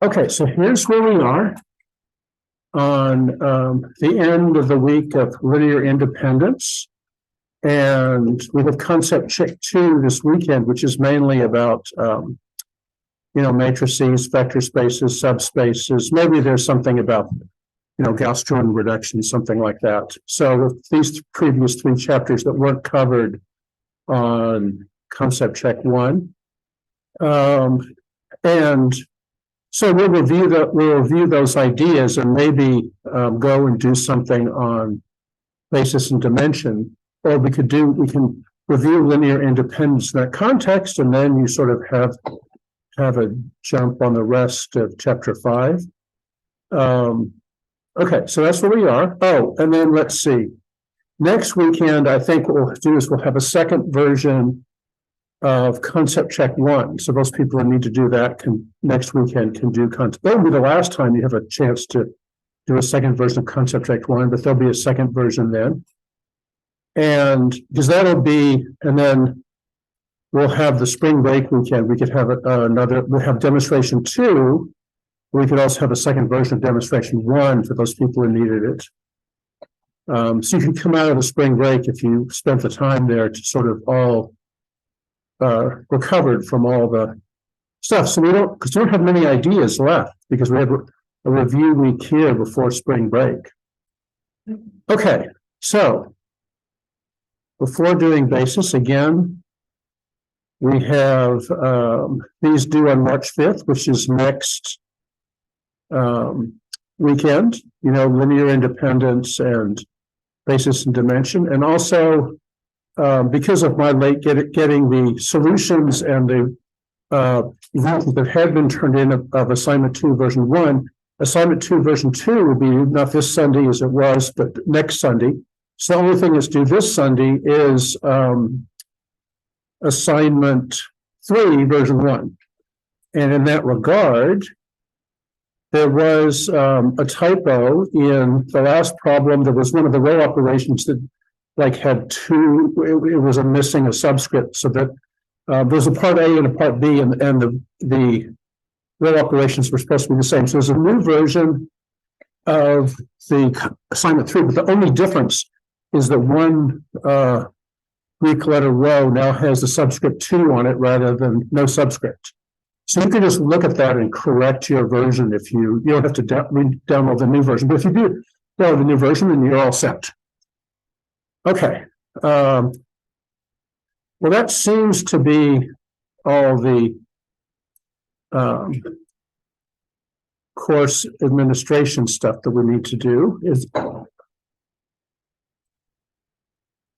Okay, so here's where we are on the end of the week of linear independence. And we have concept check 2 this weekend, which is mainly about, matrices, vector spaces, subspaces. Maybe there's something about, Gauss-Jordan reduction, something like that. So these previous 3 chapters that weren't covered on concept check 1. And so we'll review those ideas and maybe go and do something on basis and dimension, or we can review linear independence in that context, and then you sort of have a jump on the rest of chapter 5. Okay, so that's where we are. Oh, and then let's see. Next weekend, I think what we'll do is we'll have a second version of concept check 1. So those people who need to do that next weekend can do concept. That'll be the last time you have a chance to do a second version of concept check 1, but there'll be a second version then. And because that'll be, and then we'll have the spring break weekend. We could have we'll have demonstration 2. We could also have a second version of demonstration 1 for those people who needed it. So you can come out of the spring break if you spent the time there to sort of all recovered from all the stuff. So we don't have many ideas left because we have a review week here before spring break. Okay, so before doing basis, again, we have these due on March 5th, which is next weekend, linear independence and basis and dimension. And also, because of my late getting the solutions and the examples that had been turned in of assignment 2 version 1, assignment 2 version 2 will be not this Sunday as it was, but next Sunday. So the only thing that's due this Sunday is assignment 3 version 1. And in that regard, there was a typo in the last problem. There was one of the row operations that had 2, it was missing a subscript, so that there's a part A and a part B, and the row operations were supposed to be the same. So there's a new version of the assignment 3, but the only difference is that one Greek letter row now has the subscript 2 on it rather than no subscript. So you can just look at that and correct your version if you don't have to download the new version. But if you do download the new version, then you're all set. Okay. Well, that seems to be all the course administration stuff that we need to do.